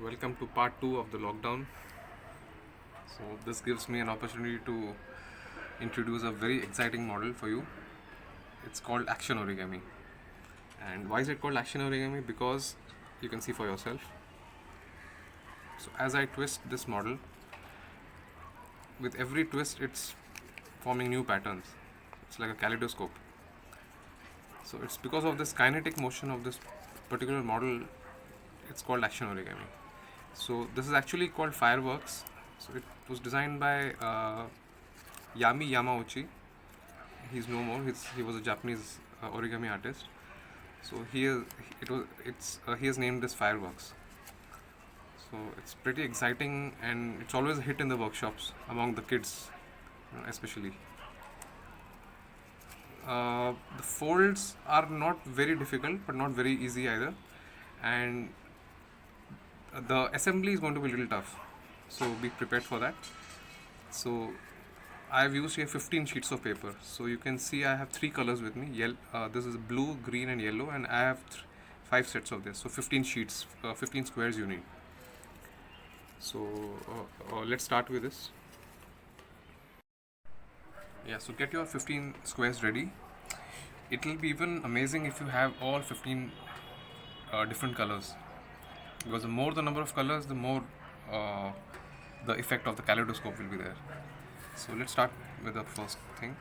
Welcome to part 2 of the lockdown. So this gives me an opportunity to introduce a very exciting model for you. It's called Action Origami. And why is it called Action Origami? Because you can see for yourself. So as I twist this model, with every twist it's forming new patterns. It's like a kaleidoscope. So it's because of this kinetic motion of this particular model, it's called Action Origami. So this is actually called fireworks. So it was designed by Yami Yamauchi. He's no more. He was a Japanese origami artist. So he has named this fireworks. So it's pretty exciting, and it's always a hit in the workshops among the kids, especially. The folds are not very difficult, but not very easy either, and the assembly is going to be a little tough. So be prepared for that. So I've used here 15 sheets of paper. So you can see I have 3 colors with me. This is blue, green and yellow, and I have 5 sets of this. So 15 sheets, 15 squares you need. So let's start with this. Yeah, so get your 15 squares ready. It will be even amazing if you have all 15 different colors, because the more the number of colors, the more the effect of the kaleidoscope will be there. So let's start with the first thing.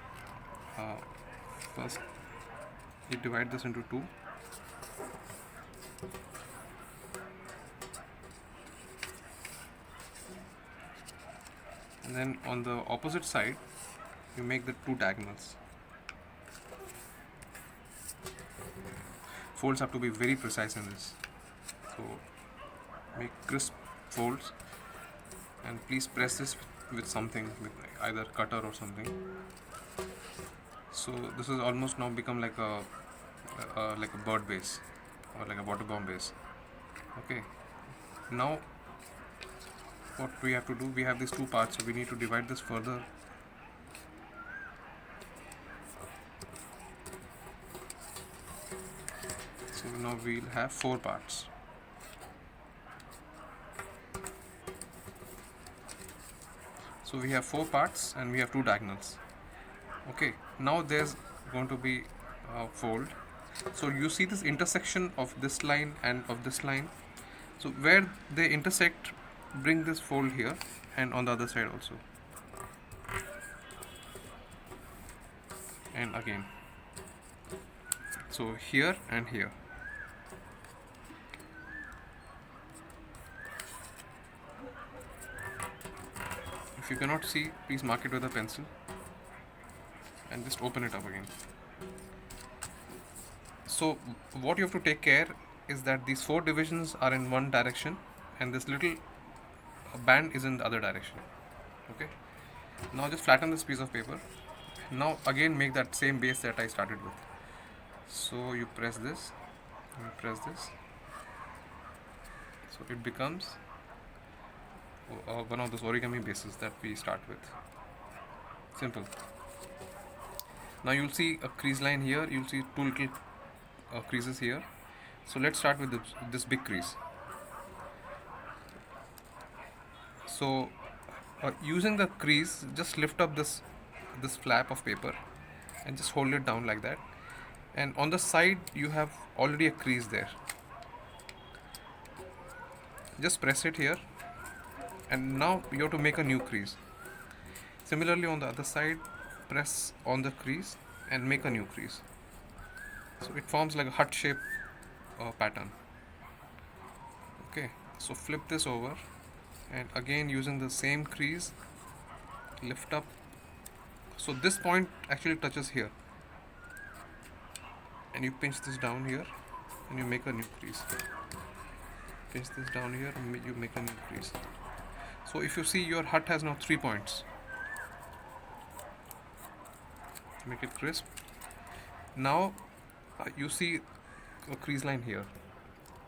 First, you divide this into 2. And then on the opposite side, you make the 2 diagonals. Folds have to be very precise in this. So make crisp folds, and please press this with something, with either cutter or something. So this is almost now become like a bird base or like a water bomb base. Okay. Now what we have to do, we have these 2 parts, so we need to divide this further. So now we'll have 4 parts. So we have 4 parts and we have 2 diagonals. Okay, now there's going to be a fold. So you see this intersection of this line and of this line. So where they intersect, bring this fold here, and on the other side also. And again. So here and here. If you cannot see, please mark it with a pencil and just open it up again. So what you have to take care is that these 4 divisions are in one direction and this little band is in the other direction. Okay. Now just flatten this piece of paper. Now again make that same base that I started with. So you press this, you press this. So it becomes one of those origami bases that we start with. Simple. Now you'll see a crease line here, you'll see 2 little creases here. So let's start with this big crease. So using the crease, just lift up this flap of paper and just hold it down like that, and on the side you have already a crease there. Just press it here, and now you have to make a new crease. Similarly on the other side, press on the crease and make a new crease. So it forms like a heart shape pattern. Okay, so flip this over, and again using the same crease, lift up. So this point actually touches here, and you pinch this down here and you make a new crease. Pinch this down here and you make a new crease. So if you see, your hut has now 3 points. Make it crisp. Now you see a crease line here.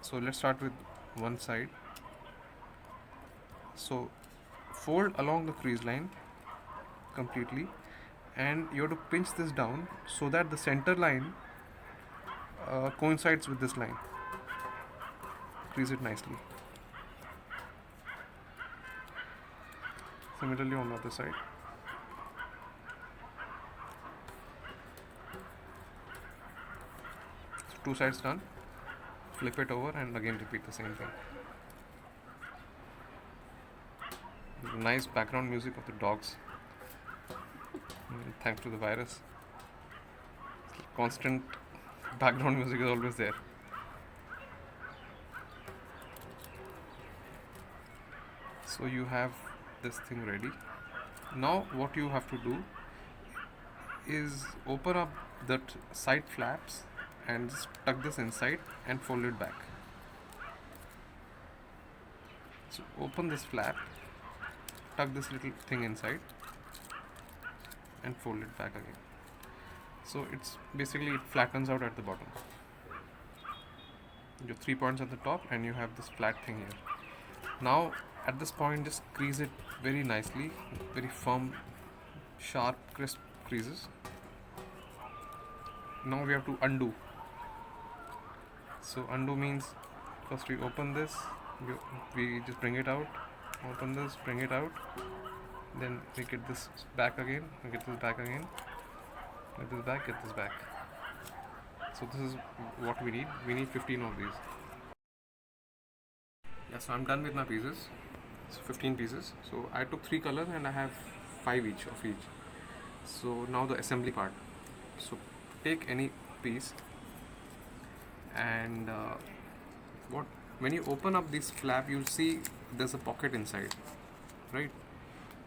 So let's start with one side. So fold along the crease line completely, and you have to pinch this down so that the center line coincides with this line. Crease it nicely. Similarly on the other side. So 2 sides done. Flip it over and again repeat the same thing. Nice background music of the dogs. Thanks to the virus, constant background music is always there. So you have this thing ready. Now what you have to do is open up that side flaps and just tuck this inside and fold it back. So open this flap, tuck this little thing inside and fold it back again. So it's basically, it flattens out at the bottom. Your 3 points at the top and you have this flat thing here. Now at this point just crease it very nicely, very firm, sharp, crisp creases. Now we have to undo. So undo means first we open this, we just bring it out, open this, bring it out, then we get this back again, we get this back again, get this back, get this back. So this is what we need. We need 15 of these. Yeah, so I'm done with my pieces. So 15 pieces. So I took 3 colors and I have 5 each of each. So now the assembly part. So take any piece and when you open up this flap, you'll see there's a pocket inside, right?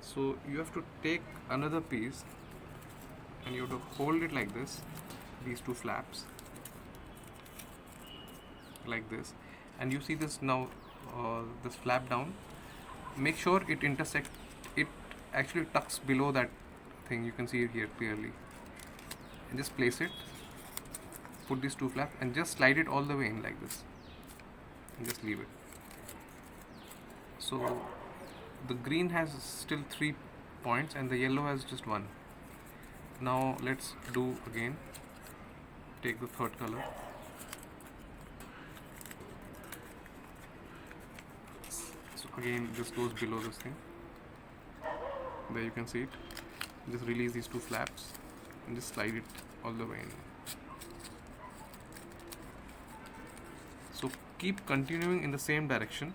So you have to take another piece and you have to hold it like this, these 2 flaps like this, and you see this now, this flap down. Make sure it intersects, it actually tucks below that thing, you can see it here clearly, and just place it, put these 2 flaps and just slide it all the way in like this and just leave it. So the green has still 3 points and the yellow has just 1. Now let's do again. Take the 3rd color. So again this goes below this thing. There you can see it. Just release these 2 flaps and just slide it all the way in. So keep continuing in the same direction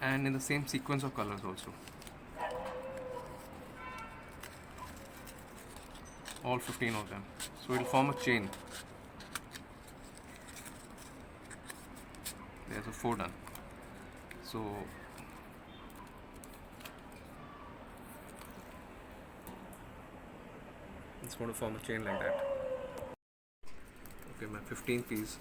and in the same sequence of colors also. All 15 of them. So it will form a chain. There's a 4 done. So it's going to form a chain like that. Okay, my 15th piece.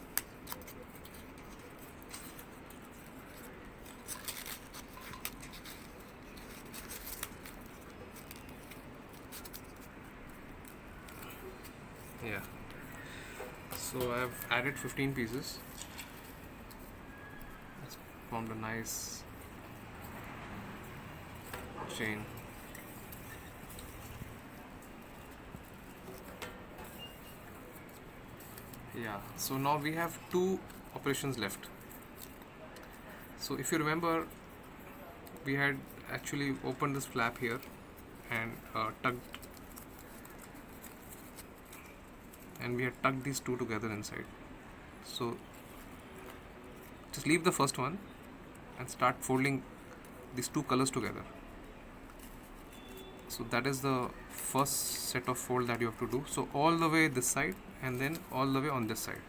Yeah. So I've added 15 pieces. It's formed a nice chain. Yeah, so now we have 2 operations left. So if you remember, we had actually opened this flap here and tucked, and we had tucked these 2 together inside. So just leave the first one and start folding these 2 colors together. So that is the first set of fold that you have to do. So all the way this side and then all the way on this side.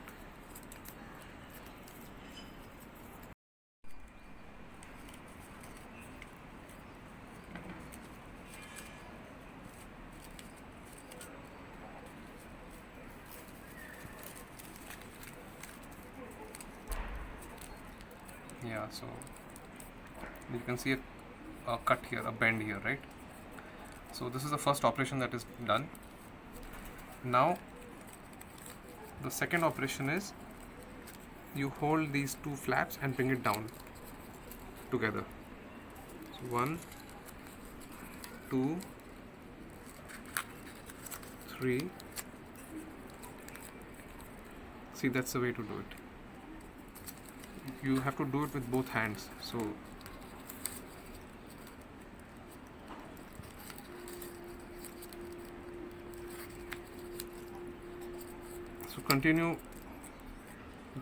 Yeah, so you can see a cut here, a bend here, right? So this is the first operation that is done. Now the second operation is you hold these 2 flaps and bring it down together. So 1, 2, 3. See, that's the way to do it. You have to do it with both hands. So to continue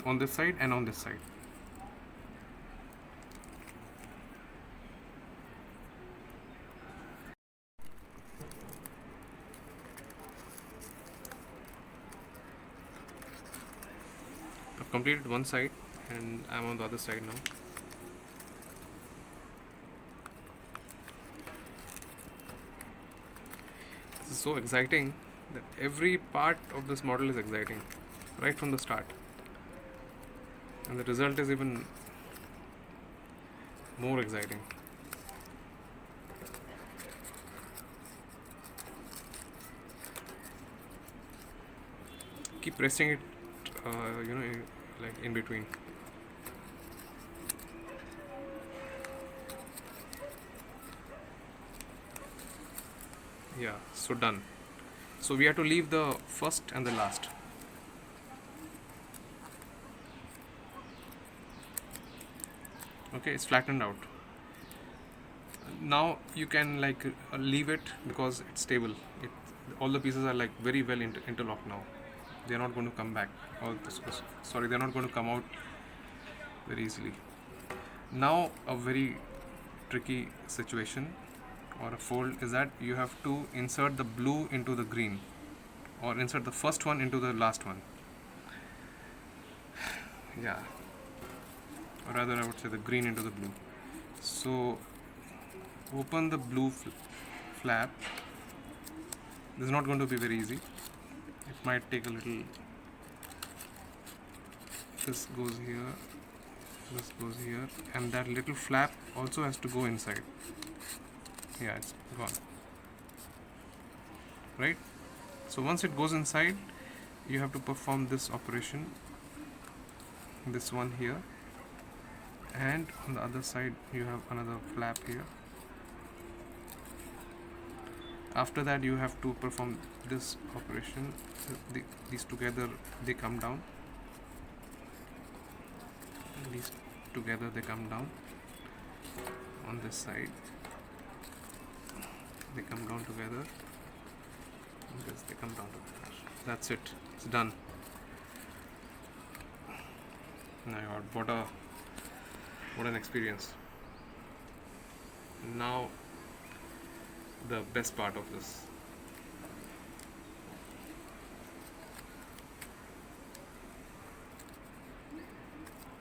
on this side and on this side. I've completed one side and I'm on the other side now. This is so exciting that every part of this model is exciting right from the start, and the result is even more exciting. Keep pressing it, like in between. Yeah, so done. So we have to leave the first and the last. Okay, it's flattened out. Now you can leave it because it's stable. All the pieces are like very well interlocked now. They're not going to come back. They're not going to come out very easily. Now a very tricky situation or a fold is that you have to insert the blue into the green, or insert the first one into the last one. Yeah, or rather I would say the green into the blue. So open the blue flap. This is not going to be very easy. It might take a little. This goes here, this goes here, and that little flap also has to go inside. Yeah, it's gone. Right? So once it goes inside, you have to perform this operation, this one here, and on the other side you have another flap here. After that you have to perform this operation. These together they come down. These together they come down. On this side they come down together. On this they come down together. That's it. It's done. My God, what an experience. Now the best part of this.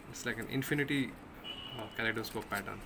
It's like an infinity kaleidoscope pattern.